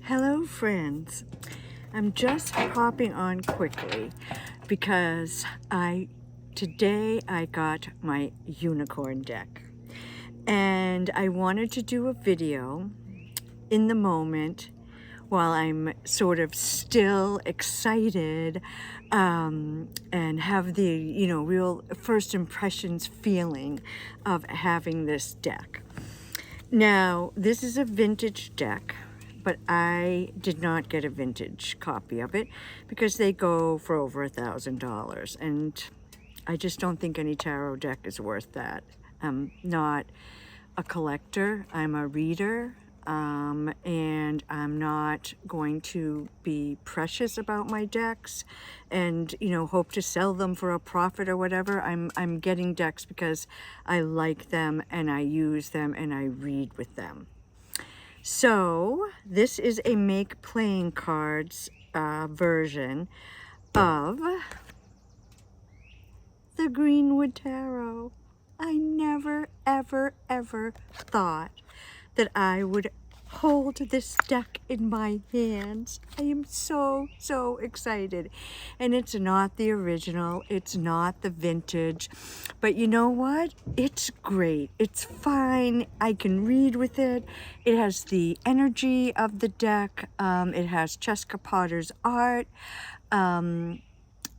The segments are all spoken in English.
Hello friends, I'm just hopping on quickly because today I got my unicorn deck and I wanted to do a video in the moment while I'm sort of still excited and have the real first impressions feeling of having this deck. Now this is a vintage deck, but I did not get a vintage copy of it because they go for over $1,000, and I just don't think any tarot deck is worth that. I'm not a collector, I'm a reader, and I'm not going to be precious about my decks and hope to sell them for a profit or whatever. I'm getting decks because I like them and I use them and I read with them. So this is a make playing cards version of the Greenwood Tarot. I never, ever, ever thought that I would hold this deck in my hands. I am so excited. And it's not the original, it's not the vintage, but you know what? It's great. It's fine. I can read with it. It has the energy of the deck. It has Cheska Potter's art. I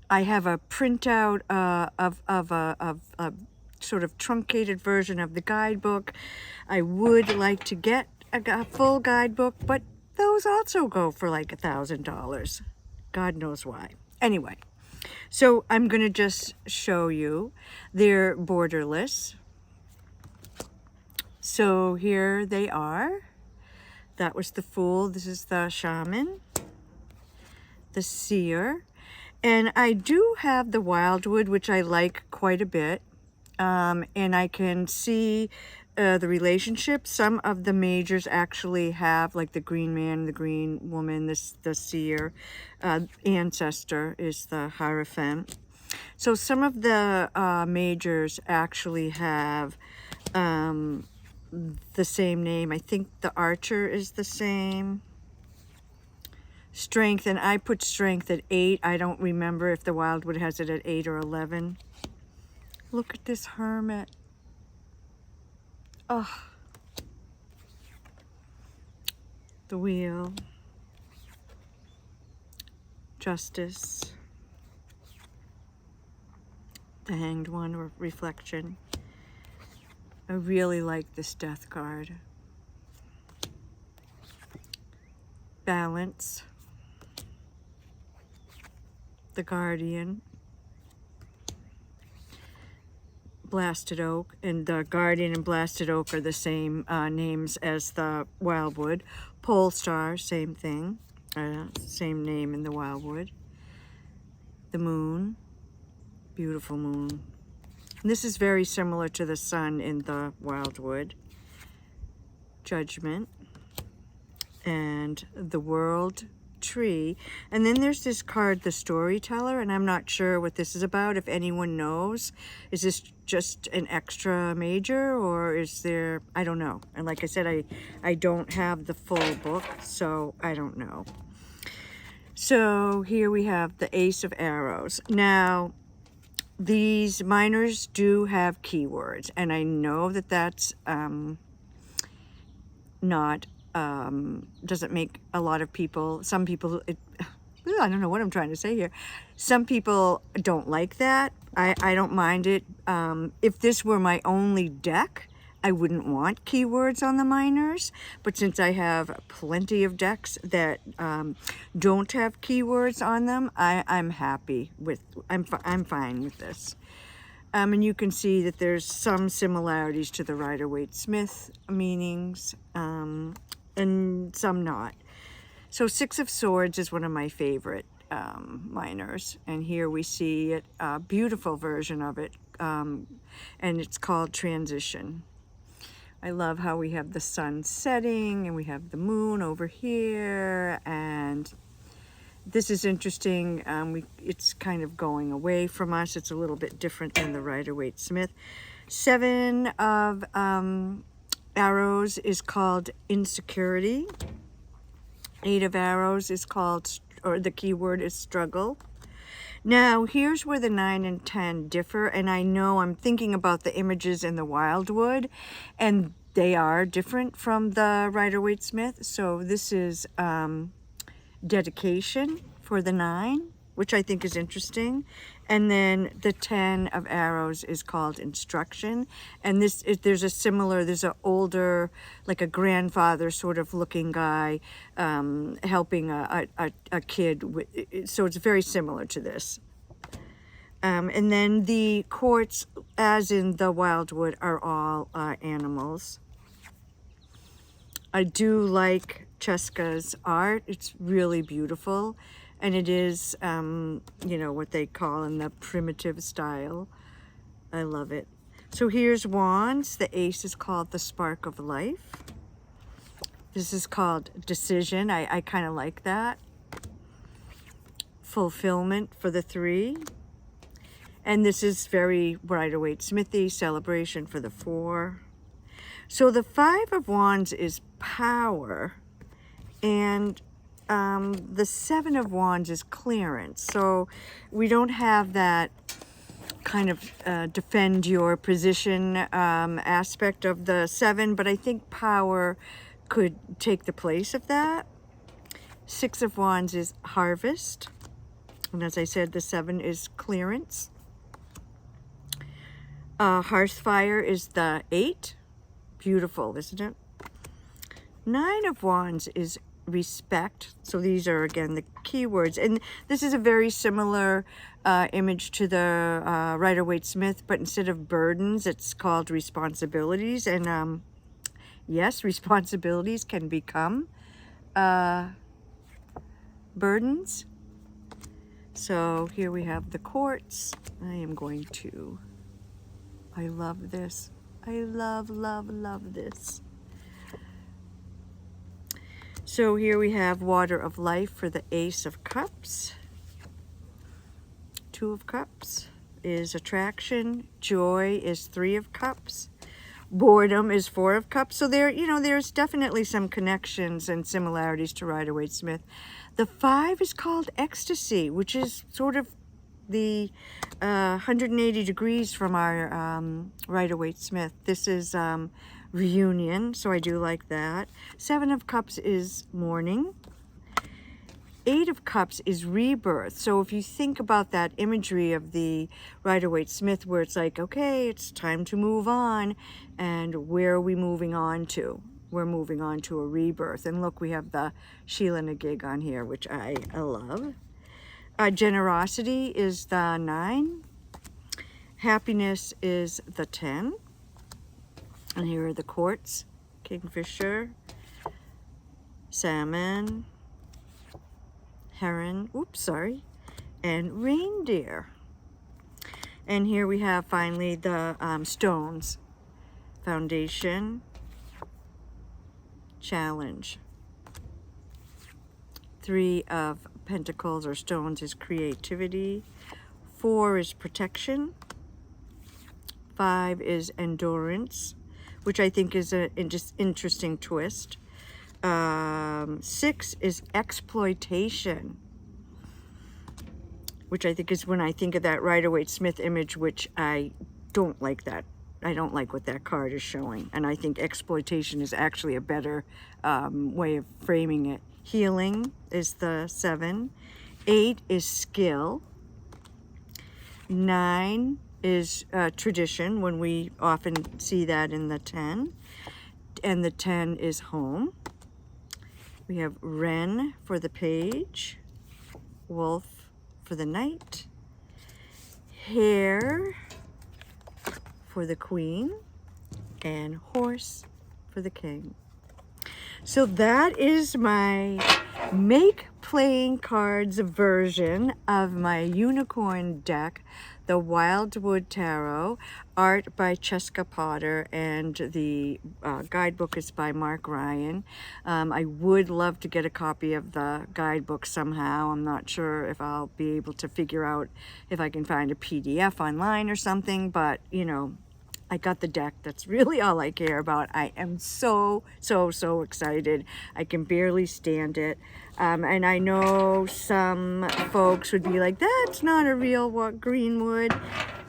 have a printout of a sort of truncated version of the guidebook. I would like to get a full guidebook, but those also go for like $1,000. God knows why. Anyway, so I'm going to just show you. They're borderless. So here they are. That was the Fool. This is the Shaman, the Seer. And I do have the Wildwood, which I like quite a bit. And I can see the relationship. Some of the majors actually have, like the Green Man, the Green Woman, the Seer. Ancestor is the Hierophant. So some of the majors actually have the same name. I think the Archer is the same. Strength, and I put Strength at 8. I don't remember if the Wildwood has it at 8 or 11. Look at this Hermit. Oh. The Wheel. Justice. The Hanged One, or Reflection. I really like this Death card. Balance. The Guardian. Blasted Oak, and the Guardian and Blasted Oak are the same names as the Wildwood. Pole Star, same thing, same name in the Wildwood. The Moon, beautiful moon. And this is very similar to the Sun in the Wildwood. Judgment, and the World Tree. And then there's this card, the Storyteller, and I'm not sure what this is about. If anyone knows, is this just an extra major, or is there, I don't know. And like I said, I don't have the full book, so I don't know. So here we have the Ace of Arrows. Now these minors do have keywords, and I know that that's not doesn't make a lot of people, some people, I don't know what I'm trying to say here. Some people don't like that. I don't mind it. If this were my only deck, I wouldn't want keywords on the minors. But since I have plenty of decks that don't have keywords on them, I'm happy with, I'm fine with this. And you can see that there's some similarities to the Rider-Waite-Smith meanings, and some not. So Six of Swords is one of my favorite minors, and here we see a beautiful version of it, and it's called Transition. I love how we have the sun setting and we have the moon over here, and this is interesting. It's kind of going away from us. It's a little bit different than the Rider-Waite-Smith. Seven of Arrows is called Insecurity. Eight of Arrows is called, or the keyword is struggle. Now, here's where the 9 and 10 differ, and I know I'm thinking about the images in the Wildwood, and they are different from the Rider-Waite-Smith. So this is dedication for the 9, which I think is interesting. And then the 10 of Arrows is called instruction. And there's an older, like a grandfather sort of looking guy helping a kid. So it's very similar to this. And then the courts, as in the Wildwood, are all animals. I do like Cheska's art. It's really beautiful. And it is, you know, what they call in the primitive style. I love it. So here's Wands. The Ace is called the Spark of Life. This is called Decision. I kind of like that. Fulfillment for the 3. And this is very Rider-Waite-Smithy. Celebration for the 4. So the 5 of Wands is power. And the 7 of Wands is clearance. So we don't have that kind of defend your position aspect of the 7, but I think power could take the place of that. 6 of Wands is harvest. And as I said, the 7 is clearance. Hearthfire is the 8. Beautiful, isn't it? 9 of Wands is respect. So these are, again, the keywords. And this is a very similar image to the Rider-Waite-Smith, but instead of burdens, it's called responsibilities. And yes, responsibilities can become burdens. So here we have the courts. I love this. I love, love, love this. So here we have Water of Life for the Ace of Cups. 2 of Cups is attraction. Joy is 3 of Cups. Boredom is 4 of Cups. So there, you know, there's definitely some connections and similarities to Rider-Waite-Smith. The 5 is called ecstasy, which is sort of the 180 degrees from our Rider-Waite-Smith. This is reunion, so I do like that. 7 of Cups is mourning. 8 of Cups is rebirth. So if you think about that imagery of the Rider-Waite-Smith, where it's like, okay, it's time to move on, and where are we moving on to? We're moving on to a rebirth. And look, we have the Sheila Nagig on here, which I love. Generosity is the 9. Happiness is the 10. And here are the courts. Kingfisher, salmon, heron, and reindeer. And here we have finally the stones. Foundation, challenge. 3 of Pentacles or stones is creativity. 4 is protection. 5 is endurance, which I think is a just interesting twist. 6 is exploitation, which I think is when I think of that Rider-Waite-Smith image, which I don't like that. I don't like what that card is showing. And I think exploitation is actually a better way of framing it. Healing is the 7. 8 is skill. 9 is tradition, when we often see that in the 10. And the 10 is home. We have wren for the page, wolf for the knight, hare for the queen, and horse for the king. So that is my make playing cards version of my unicorn deck, the Wildwood Tarot, art by Cheska Potter, and the guidebook is by Mark Ryan. I would love to get a copy of the guidebook somehow. I'm not sure if I'll be able to figure out if I can find a PDF online or something, but you know, I got the deck. That's really all I care about. I am so excited. I can barely stand it. And I know some folks would be like, that's not a real Greenwood.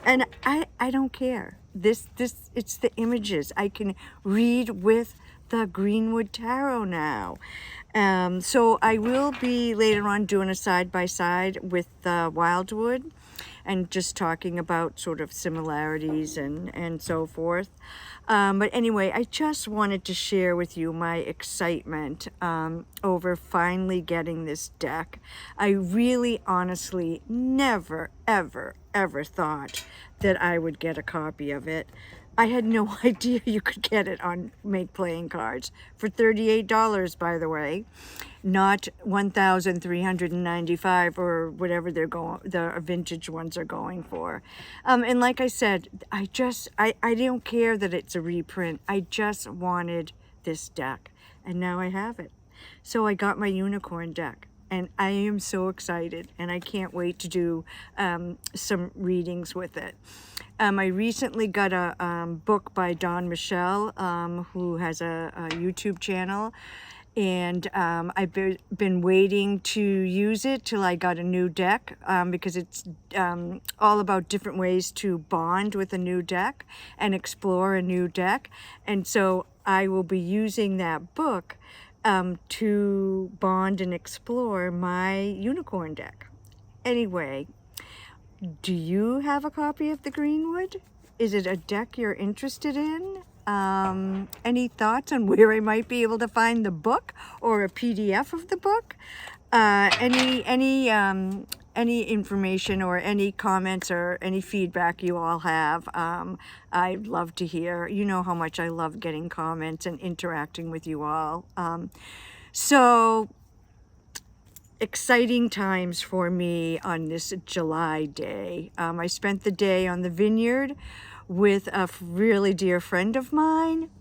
And I don't care. It's the images. I can read with the Greenwood Tarot now. So I will be later on doing a side-by-side with Wildwood and just talking about sort of similarities and so forth. But anyway, I just wanted to share with you my excitement over finally getting this deck. I really honestly never, ever thought that I would get a copy of it. I had no idea you could get it on Make Playing Cards for $38, by the way, not $1,395 or whatever the vintage ones are going for. And like I said, I don't care that it's a reprint. I just wanted this deck, and now I have it. So I got my unicorn deck. And I am so excited, and I can't wait to do some readings with it. I recently got a book by Don Michelle, who has a YouTube channel, and I've been waiting to use it till I got a new deck, because it's all about different ways to bond with a new deck and explore a new deck. And so I will be using that book to bond and explore my unicorn deck. Anyway, do you have a copy of the Greenwood? Is it a deck you're interested in? Any thoughts on where I might be able to find the book or a PDF of the book? Any information or any comments or any feedback you all have, I'd love to hear. You know how much I love getting comments and interacting with you all. So exciting times for me on this July day. I spent the day on the vineyard with a really dear friend of mine,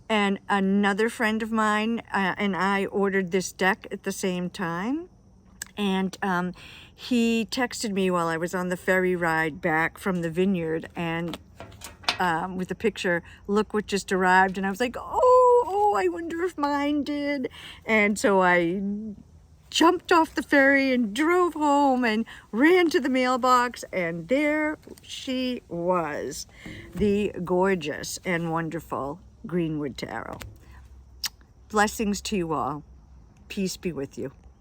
and another friend of mine and I ordered this deck at the same time. And he texted me while I was on the ferry ride back from the vineyard, and with a picture, look what just arrived. And I was like, oh, I wonder if mine did. And so I jumped off the ferry and drove home and ran to the mailbox, and there she was, the gorgeous and wonderful Greenwood Tarot. Blessings to you all. Peace be with you.